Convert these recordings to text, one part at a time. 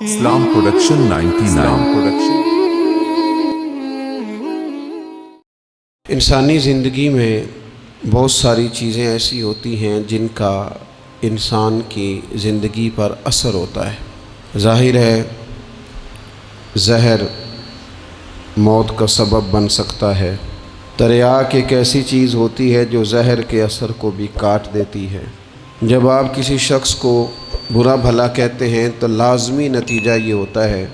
اسلام production 99 انسانی زندگی میں بہت ساری چیزیں ایسی ہوتی ہیں جن کا انسان کی زندگی پر اثر ہوتا ہے۔ ظاہر ہے زہر موت کا سبب بن سکتا ہے۔ تریاک ایک ایسی چیز ہوتی ہے جو زہر کے اثر کو بھی کاٹ دیتی ہے۔ جب آپ کسی شخص کو برا بھلا کہتے ہیں تو لازمی نتیجہ یہ ہوتا ہے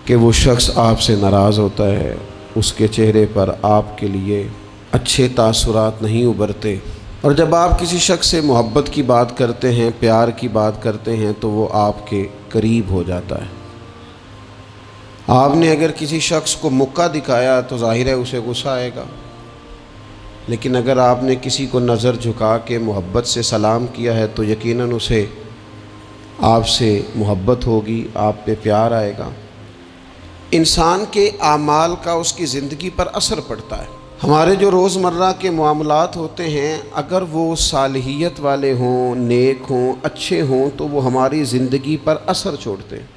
کہ وہ شخص آپ سے ناراض ہوتا ہے، اس کے چہرے پر آپ کے لیے اچھے تاثرات نہیں ابھرتے۔ اور جب آپ کسی شخص سے محبت کی بات کرتے ہیں، پیار کی بات کرتے ہیں تو وہ آپ کے قریب ہو جاتا ہے۔ آپ نے اگر کسی شخص کو مکہ دکھایا تو ظاہر ہے اسے غصہ آئے گا، لیکن اگر آپ نے کسی کو نظر جھکا کے محبت سے سلام کیا ہے تو یقیناً اسے آپ سے محبت ہوگی، آپ پہ پیار آئے گا۔ انسان کے اعمال کا اس کی زندگی پر اثر پڑتا ہے۔ ہمارے جو روزمرہ کے معاملات ہوتے ہیں اگر وہ صالحیت والے ہوں، نیک ہوں، اچھے ہوں تو وہ ہماری زندگی پر اثر چھوڑتے ہیں۔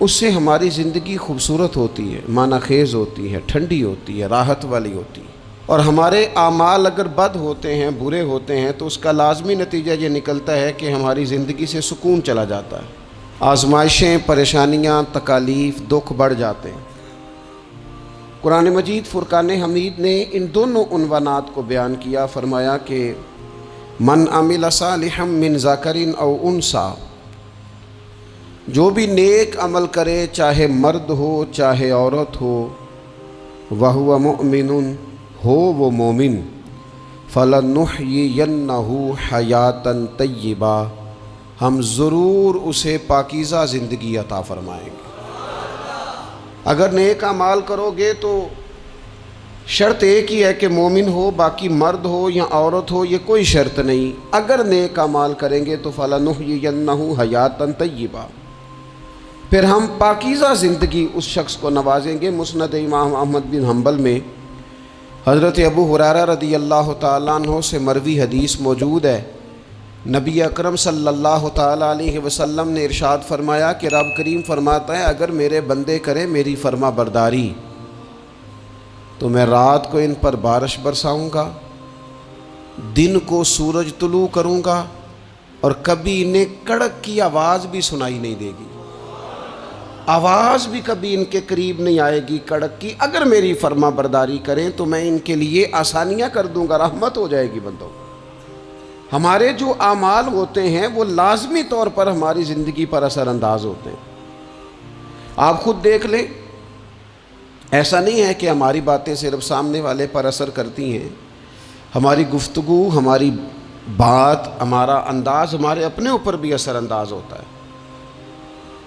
اس سے ہماری زندگی خوبصورت ہوتی ہے، معنی خیز ہوتی ہے، ٹھنڈی ہوتی ہے، راحت والی ہوتی ہے۔ اور ہمارے اعمال اگر بد ہوتے ہیں، برے ہوتے ہیں تو اس کا لازمی نتیجہ یہ نکلتا ہے کہ ہماری زندگی سے سکون چلا جاتا ہے، آزمائشیں، پریشانیاں، تکالیف، دکھ بڑھ جاتے ہیں۔ قرآن مجید فرقان حمید نے ان دونوں عنوانات کو بیان کیا، فرمایا کہ من عمل صالحا من ذکر او انثی، جو بھی نیک عمل کرے چاہے مرد ہو چاہے عورت ہو، وہو مؤمن، ہو وہ مومن، فَلَنُحْيِيَنَّهُ حَيَاتًا طَيِّبَةً، ہم ضرور اسے پاکیزہ زندگی عطا فرمائیں گے۔ اگر نیک اعمال کرو گے تو شرط ایک ہی ہے کہ مومن ہو، باقی مرد ہو یا عورت ہو یہ کوئی شرط نہیں۔ اگر نیک اعمال کریں گے تو فَلَنُحْيِيَنَّهُ حَيَاتًا طَيِّبَةً، پھر ہم پاکیزہ زندگی اس شخص کو نوازیں گے۔ مسند امام احمد بن حنبل میں حضرت ابو ہریرہ رضی اللہ تعالیٰ عنہ سے مروی حدیث موجود ہے، نبی اکرم صلی اللہ تعالیٰ علیہ وسلم نے ارشاد فرمایا کہ رب کریم فرماتا ہے اگر میرے بندے کریں میری فرما برداری تو میں رات کو ان پر بارش برساؤں گا، دن کو سورج طلوع کروں گا، اور کبھی انہیں کڑک کی آواز بھی سنائی نہیں دے گی، آواز بھی کبھی ان کے قریب نہیں آئے گی کڑک کی۔ اگر میری فرما برداری کریں تو میں ان کے لیے آسانیاں کر دوں گا، رحمت ہو جائے گی بندوں۔ ہمارے جو اعمال ہوتے ہیں وہ لازمی طور پر ہماری زندگی پر اثر انداز ہوتے ہیں۔ آپ خود دیکھ لیں، ایسا نہیں ہے کہ ہماری باتیں صرف سامنے والے پر اثر کرتی ہیں، ہماری گفتگو، ہماری بات، ہمارا انداز ہمارے اپنے اوپر بھی اثر انداز ہوتا ہے۔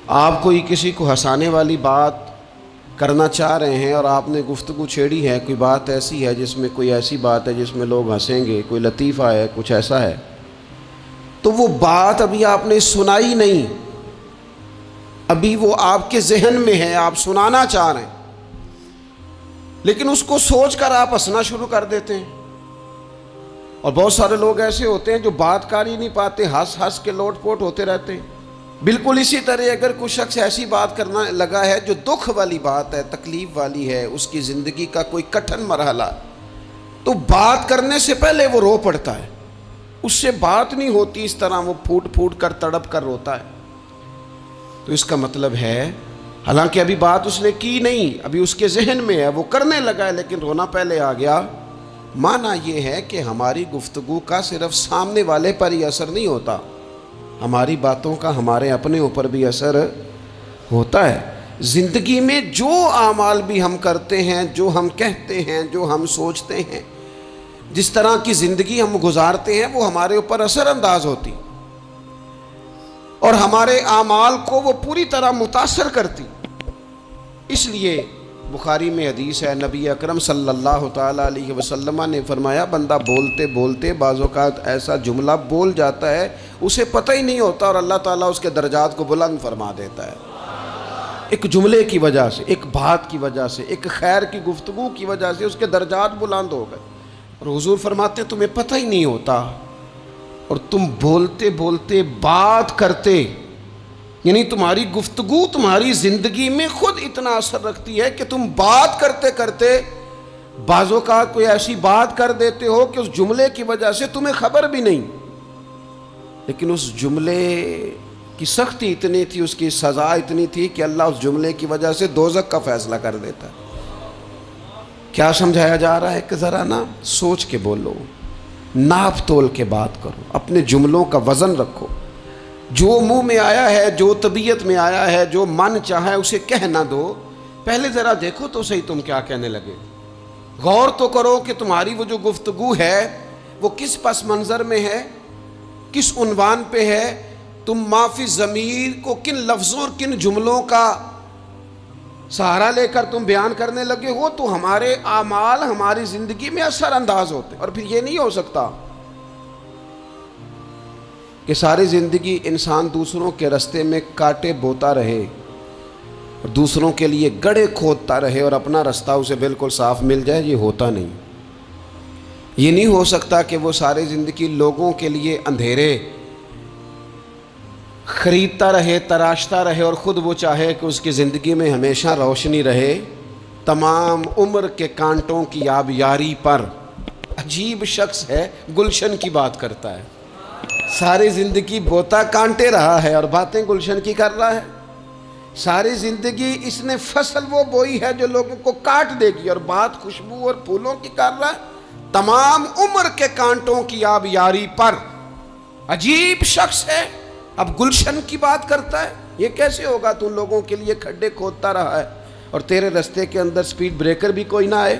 آپ کوئی کسی کو ہنسانے والی بات کرنا چاہ رہے ہیں اور آپ نے گفتگو چھیڑی ہے، کوئی بات ایسی ہے جس میں کوئی ایسی بات ہے جس میں لوگ ہنسیں گے، کوئی لطیفہ ہے، کچھ ایسا ہے، تو وہ بات ابھی آپ نے سنائی نہیں، ابھی وہ آپ کے ذہن میں ہے، آپ سنانا چاہ رہے ہیں، لیکن اس کو سوچ کر آپ ہنسنا شروع کر دیتے ہیں۔ اور بہت سارے لوگ ایسے ہوتے ہیں جو بات کر ہی نہیں پاتے، ہنس ہنس کے لوٹ پوٹ ہوتے رہتے ہیں۔ بالکل اسی طرح اگر کوئی شخص ایسی بات کرنا لگا ہے جو دکھ والی بات ہے، تکلیف والی ہے، اس کی زندگی کا کوئی کٹھن مرحلہ، تو بات کرنے سے پہلے وہ رو پڑتا ہے، اس سے بات نہیں ہوتی، اس طرح وہ پھوٹ پھوٹ کر تڑپ کر روتا ہے۔ تو اس کا مطلب ہے حالانکہ ابھی بات اس نے کی نہیں، ابھی اس کے ذہن میں ہے، وہ کرنے لگا ہے لیکن رونا پہلے آ گیا۔ معنی یہ ہے کہ ہماری گفتگو کا صرف سامنے والے پر ہی اثر نہیں ہوتا، ہماری باتوں کا ہمارے اپنے اوپر بھی اثر ہوتا ہے۔ زندگی میں جو اعمال بھی ہم کرتے ہیں، جو ہم کہتے ہیں، جو ہم سوچتے ہیں، جس طرح کی زندگی ہم گزارتے ہیں وہ ہمارے اوپر اثر انداز ہوتی اور ہمارے اعمال کو وہ پوری طرح متاثر کرتی۔ اس لیے بخاری میں حدیث ہے، نبی اکرم صلی اللہ تعالیٰ علیہ وسلم نے فرمایا بندہ بولتے بولتے بعض اوقات ایسا جملہ بول جاتا ہے اسے پتہ ہی نہیں ہوتا اور اللہ تعالیٰ اس کے درجات کو بلند فرما دیتا ہے، ایک جملے کی وجہ سے، ایک بات کی وجہ سے، ایک خیر کی گفتگو کی وجہ سے اس کے درجات بلند ہو گئے۔ اور حضور فرماتے تمہیں پتہ ہی نہیں ہوتا اور تم بولتے بولتے بات کرتے یعنی تمہاری گفتگو تمہاری زندگی میں خود اتنا اثر رکھتی ہے کہ تم بات کرتے کرتے بعض اوقات کوئی ایسی بات کر دیتے ہو کہ اس جملے کی وجہ سے تمہیں خبر بھی نہیں، لیکن اس جملے کی سختی اتنی تھی، اس کی سزا اتنی تھی کہ اللہ اس جملے کی وجہ سے دوزخ کا فیصلہ کر دیتا ہے۔ کیا سمجھایا جا رہا ہے کہ ذرا نا سوچ کے بولو، ناپ تول کے بات کرو، اپنے جملوں کا وزن رکھو، جو منہ میں آیا ہے، جو طبیعت میں آیا ہے، جو من چاہے اسے کہہ نہ دو، پہلے ذرا دیکھو تو صحیح تم کیا کہنے لگے۔ غور تو کرو کہ تمہاری وہ جو گفتگو ہے وہ کس پس منظر میں ہے، کس عنوان پہ ہے، تم معافی ضمیر کو کن لفظوں اور کن جملوں کا سہارا لے کر تم بیان کرنے لگے ہو، تو ہمارے اعمال ہماری زندگی میں اثر انداز ہوتے ہیں۔ اور پھر یہ نہیں ہو سکتا کہ ساری زندگی انسان دوسروں کے راستے میں کانٹے بوتا رہے اور دوسروں کے لیے گڑھے کھودتا رہے اور اپنا راستہ اسے بالکل صاف مل جائے۔ یہ ہوتا نہیں۔ یہ نہیں ہو سکتا کہ وہ ساری زندگی لوگوں کے لیے اندھیرے خریدتا رہے، تراشتا رہے، اور خود وہ چاہے کہ اس کی زندگی میں ہمیشہ روشنی رہے۔ تمام عمر کے کانٹوں کی آبیاری پر عجیب شخص ہے، گلشن کی بات کرتا ہے، ساری زندگی بوتا کانٹے رہا ہے اور باتیں گلشن کی کر رہا ہے۔ ساری زندگی اس نے فصل وہ بوئی ہے جو لوگوں کو کاٹ دے گی، اور بات خوشبو اور پھولوں کی کر رہا ہے۔ تمام عمر کے کانٹوں کی آبیاری پر عجیب شخص ہے، اب گلشن کی بات کرتا ہے۔ یہ کیسے ہوگا؟ تو لوگوں کے لیے کھڈے کھودتا رہا ہے اور تیرے رستے کے اندر سپیڈ بریکر بھی کوئی نہ آئے،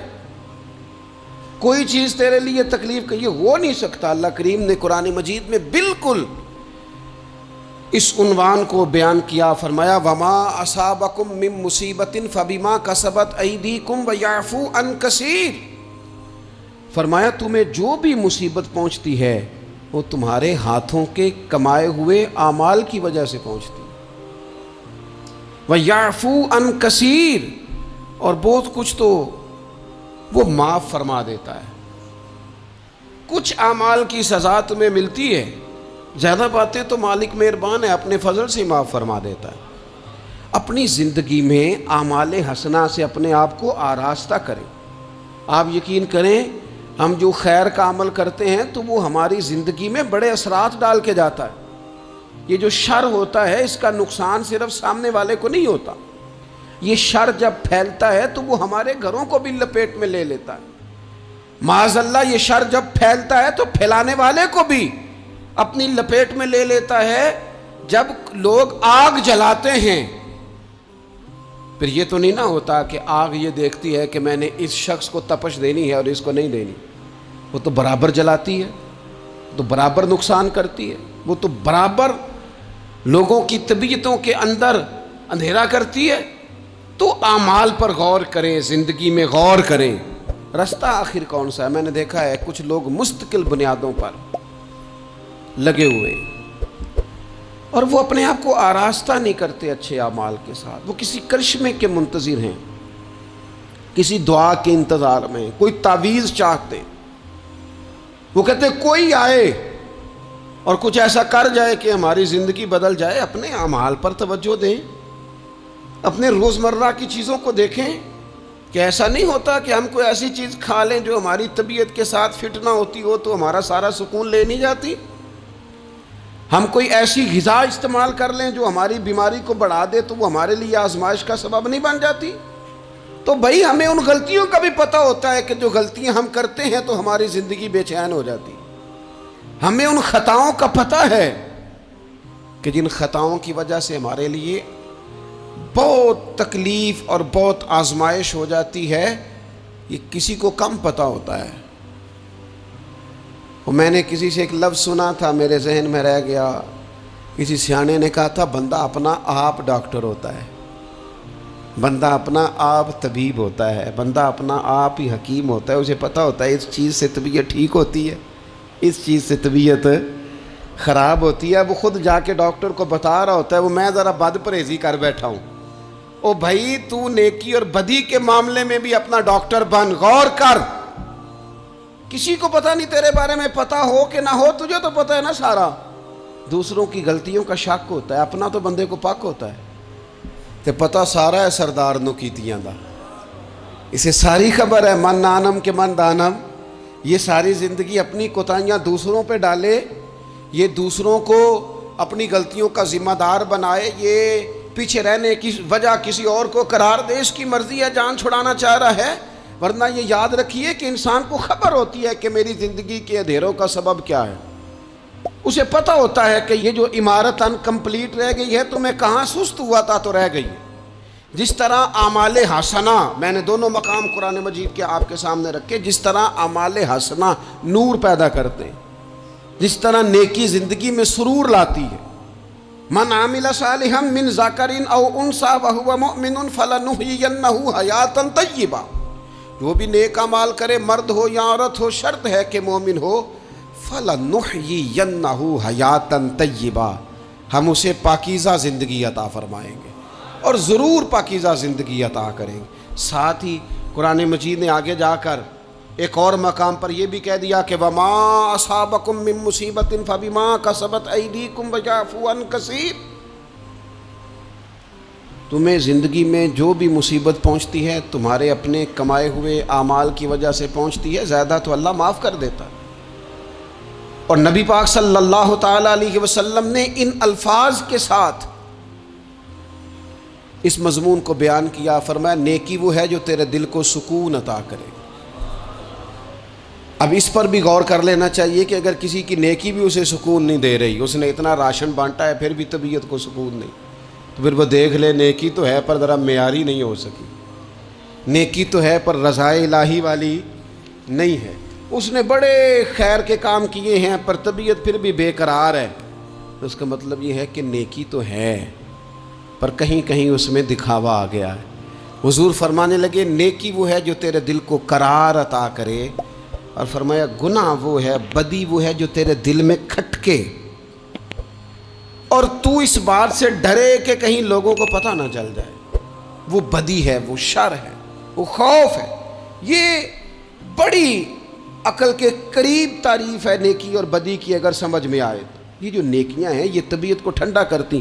کوئی چیز تیرے لیے تکلیف کا، یہ ہو نہیں سکتا۔ اللہ کریم نے قرآن مجید میں بالکل اس عنوان کو بیان کیا، فرمایا وما اصابکم من مصیبت فبما کسبت ایدیکم ویعفو عن کثیر۔ فرمایا تمہیں جو بھی مصیبت پہنچتی ہے وہ تمہارے ہاتھوں کے کمائے ہوئے اعمال کی وجہ سے پہنچتی ہے۔ ویعفو عن کثیر، اور بہت کچھ تو وہ معاف فرما دیتا ہے۔ کچھ اعمال کی سزا تمہیں ملتی ہے، زیادہ باتیں تو مالک مہربان ہے، اپنے فضل سے معاف فرما دیتا ہے۔ اپنی زندگی میں اعمال حسنہ سے اپنے آپ کو آراستہ کریں۔ آپ یقین کریں، ہم جو خیر کا عمل کرتے ہیں تو وہ ہماری زندگی میں بڑے اثرات ڈال کے جاتا ہے۔ یہ جو شر ہوتا ہے اس کا نقصان صرف سامنے والے کو نہیں ہوتا، یہ شر جب پھیلتا ہے تو وہ ہمارے گھروں کو بھی لپیٹ میں لے لیتا ہے۔ معاذ اللہ یہ شر جب پھیلتا ہے تو پھیلانے والے کو بھی اپنی لپیٹ میں لے لیتا ہے۔ جب لوگ آگ جلاتے ہیں پھر یہ تو نہیں نہ ہوتا کہ آگ یہ دیکھتی ہے کہ میں نے اس شخص کو تپش دینی ہے اور اس کو نہیں دینی، وہ تو برابر جلاتی ہے، تو برابر نقصان کرتی ہے، وہ تو برابر لوگوں کی طبیعتوں کے اندر اندھیرا کرتی ہے۔ تو اعمال پر غور کریں، زندگی میں غور کریں، رستہ آخر کون سا ہے۔ میں نے دیکھا ہے کچھ لوگ مستقل بنیادوں پر لگے ہوئے اور وہ اپنے آپ کو آراستہ نہیں کرتے اچھے اعمال کے ساتھ، وہ کسی کرشمے کے منتظر ہیں، کسی دعا کے انتظار میں، کوئی تعویذ چاہتے۔ وہ کہتے کوئی آئے اور کچھ ایسا کر جائے کہ ہماری زندگی بدل جائے۔ اپنے اعمال پر توجہ دیں، اپنے روزمرہ کی چیزوں کو دیکھیں کہ ایسا نہیں ہوتا کہ ہم کوئی ایسی چیز کھا لیں جو ہماری طبیعت کے ساتھ فٹ نہ ہوتی ہو تو ہمارا سارا سکون لے نہیں جاتی۔ ہم کوئی ایسی غذا استعمال کر لیں جو ہماری بیماری کو بڑھا دے تو وہ ہمارے لیے آزمائش کا سبب نہیں بن جاتی۔ تو بھائی ہمیں ان غلطیوں کا بھی پتہ ہوتا ہے کہ جو غلطیاں ہم کرتے ہیں تو ہماری زندگی بے چین ہو جاتی۔ ہمیں ان خطاؤں کا پتہ ہے کہ جن خطاؤں کی وجہ سے ہمارے لیے بہت تکلیف اور بہت آزمائش ہو جاتی ہے، یہ کسی کو کم پتہ ہوتا ہے۔ اور میں نے کسی سے ایک لفظ سنا تھا، میرے ذہن میں رہ گیا، کسی سیانے نے کہا تھا بندہ اپنا آپ ڈاکٹر ہوتا ہے، بندہ اپنا آپ طبیب ہوتا ہے، بندہ اپنا آپ ہی حکیم ہوتا ہے۔ اسے پتہ ہوتا ہے اس چیز سے طبیعت ٹھیک ہوتی ہے، اس چیز سے طبیعت خراب ہوتی ہے۔ وہ خود جا کے ڈاکٹر کو بتا رہا ہوتا ہے، وہ میں ذرا بد پرہیزی کر بیٹھا ہوں۔ او بھائی تو نیکی اور بدی کے معاملے میں بھی اپنا ڈاکٹر بن، غور کر۔ کسی کو پتہ نہیں تیرے بارے میں، پتہ ہو کہ نہ ہو تجھے تو پتہ ہے نا سارا۔ دوسروں کی غلطیوں کا شک ہوتا ہے, اپنا تو بندے کو پاک ہوتا ہے. تے پتہ سارا ہے سردار نو کیتیاں دا, اسے ساری خبر ہے من نانم کے من دانم. یہ ساری زندگی اپنی کوتاہیاں دوسروں پہ ڈالے, یہ دوسروں کو اپنی غلطیوں کا ذمہ دار بنائے, یہ پیچھے رہنے کی وجہ کسی اور کو قرار دے, اس کی مرضی ہے, جان چھڑانا چاہ رہا ہے. ورنہ یہ یاد رکھیے کہ انسان کو خبر ہوتی ہے کہ میری زندگی کے اندھیروں کا سبب کیا ہے. اسے پتہ ہوتا ہے کہ یہ جو عمارت انکمپلیٹ رہ گئی ہے تو میں کہاں سست ہوا تھا تو رہ گئی. جس طرح اعمال حسنہ, میں نے دونوں مقام قرآن مجید کے آپ کے سامنے رکھے, جس طرح اعمال حسنہ نور پیدا کرتے ہیں, جس طرح نیکی زندگی میں سرور لاتی ہے. من عامل صالحا من ذکر او انثی وهو مؤمن فلنحیینہ حیاتا طیبہ. جو بھی نیک اعمال کرے, مرد ہو یا عورت ہو, شرط ہے کہ مومن ہو. فلنحیینہ حیاتا طیبہ, ہم اسے پاکیزہ زندگی عطا فرمائیں گے اور ضرور پاکیزہ زندگی عطا کریں گے. ساتھ ہی قرآن مجید نے آگے جا کر ایک اور مقام پر یہ بھی کہہ دیا کہ وما اصابکم من مصیبت فبما کسبت ایدیکم ویعفو عن کثیر. تمہیں زندگی میں جو بھی مصیبت پہنچتی ہے تمہارے اپنے کمائے ہوئے اعمال کی وجہ سے پہنچتی ہے, زیادہ تو اللہ معاف کر دیتا. اور نبی پاک صلی اللہ تعالی علیہ وسلم نے ان الفاظ کے ساتھ اس مضمون کو بیان کیا. فرمایا نیکی وہ ہے جو تیرے دل کو سکون عطا کرے. اب اس پر بھی غور کر لینا چاہیے کہ اگر کسی کی نیکی بھی اسے سکون نہیں دے رہی, اس نے اتنا راشن بانٹا ہے پھر بھی طبیعت کو سکون نہیں, تو پھر وہ دیکھ لے نیکی تو ہے پر ذرا معیاری نہیں ہو سکی, نیکی تو ہے پر رضائے الہی والی نہیں ہے. اس نے بڑے خیر کے کام کیے ہیں پر طبیعت پھر بھی بے قرار ہے, تو اس کا مطلب یہ ہے کہ نیکی تو ہے پر کہیں کہیں اس میں دکھاوا آ گیا ہے. حضور فرمانے لگے نیکی وہ ہے جو تیرے دل کو قرار عطا کرے, اور فرمایا گناہ وہ ہے, بدی وہ ہے جو تیرے دل میں کھٹکے اور تو اس بات سے ڈرے کہ کہیں لوگوں کو پتہ نہ چل جائے. وہ بدی ہے, وہ شر ہے, وہ خوف ہے. یہ بڑی عقل کے قریب تعریف ہے نیکی اور بدی کی, اگر سمجھ میں آئے تو. یہ جو نیکیاں ہیں یہ طبیعت کو ٹھنڈا کرتی.